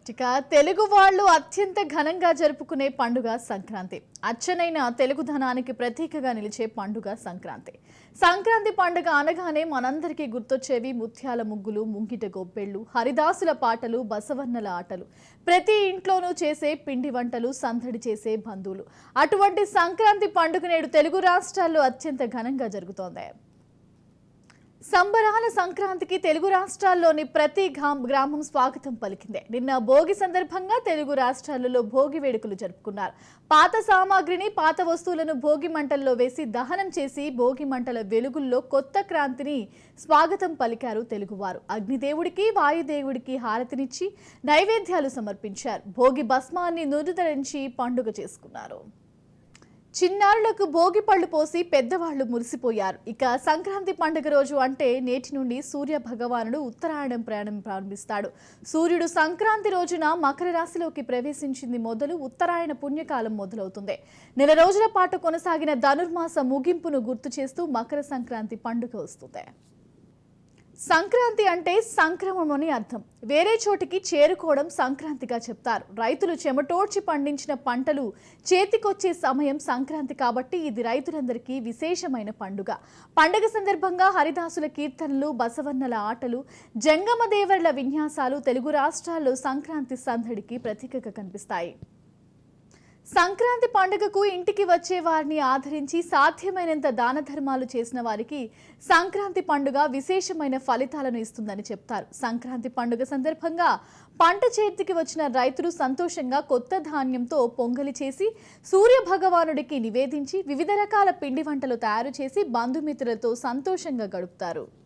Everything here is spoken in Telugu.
ఇక తెలుగు వాళ్ళు అత్యంత ఘనంగా జరుపుకునే పండుగ సంక్రాంతి. అచ్చనైన తెలుగుదనానికి ప్రతీకగా నిలిచే పండుగ సంక్రాంతి. సంక్రాంతి పండుగ అనగానే మనందరికీ గుర్తొచ్చేవి ముత్యాల ముగ్గులు, ముంగిట గొబ్బెళ్ళు, హరిదాసుల పాటలు, బసవన్నల ఆటలు. ప్రతి ఇంట్లోనూ చేసే పిండి వంటలు, సందడి చేసే బంధువులు. అటువంటి సంక్రాంతి పండుగ నేడు తెలుగు రాష్ట్రాల్లో అత్యంత ఘనంగా జరుగుతోంది. సంబరాల సంక్రాంతికి తెలుగు రాష్ట్రాల్లోని ప్రతి గ్రామం స్వాగతం పలికింది. నిన్న భోగి సందర్భంగా తెలుగు రాష్ట్రాలలో భోగి వేడుకలు జరుపుకున్నారు. పాత సామాగ్రిని, పాత వస్తువులను భోగి మంటల్లో వేసి దహనం చేసి భోగి మంటల వెలుగుల్లో కొత్త క్రాంతిని స్వాగతం పలికారు తెలుగువారు. అగ్నిదేవుడికి, వాయుదేవుడికి హారతినిచ్చి నైవేద్యాలు సమర్పించారు. భోగి భస్మాన్ని నుదుధరించి పండుగ చేసుకున్నారు. చిన్నారులకు భోగి పళ్ళు పోసి పెద్దవాళ్లు మురిసిపోయారు. ఇక సంక్రాంతి పండుగ రోజు అంటే నేటి నుండి సూర్య భగవానుడు ఉత్తరాయణం ప్రయాణం ప్రారంభిస్తాడు. సూర్యుడు సంక్రాంతి రోజున మకర రాశిలోకి ప్రవేశించింది మొదలు ఉత్తరాయణ పుణ్యకాలం మొదలవుతుంది. నెల రోజుల పాటు కొనసాగిన ధనుర్మాస ముగింపును గుర్తు చేస్తూ మకర సంక్రాంతి పండుగ వస్తుంది. సంక్రాంతి అంటే సంక్రమం అని అర్థం. వేరే చోటికి చేరుకోవడం సంక్రాంతిగా చెప్తారు. రైతులు చెమటోడ్చి పండించిన పంటలు చేతికొచ్చే సమయం సంక్రాంతి కాబట్టి ఇది రైతులందరికీ విశేషమైన పండుగ. పండుగ సందర్భంగా హరిదాసుల కీర్తనలు, బసవన్నల ఆటలు, జంగమదేవర్ల విన్యాసాలు తెలుగు రాష్ట్రాల్లో సంక్రాంతి సందడికి ప్రతీకగా కనిపిస్తాయి. సంక్రాంతి పండుగకు ఇంటికి వచ్చే వారిని ఆదరించి సాధ్యమైనంత దాన ధర్మాలు చేసిన వారికి సంక్రాంతి పండుగ విశేషమైన ఫలితాలను ఇస్తుందని చెప్తారు. సంక్రాంతి పండుగ సందర్భంగా పంట చేతికి వచ్చిన రైతులు సంతోషంగా కొత్త ధాన్యంతో పొంగలి చేసి సూర్య భగవానుడికి నివేదించి వివిధ రకాల పిండి వంటలు తయారు చేసి బంధుమిత్రులతో సంతోషంగా గడుపుతారు.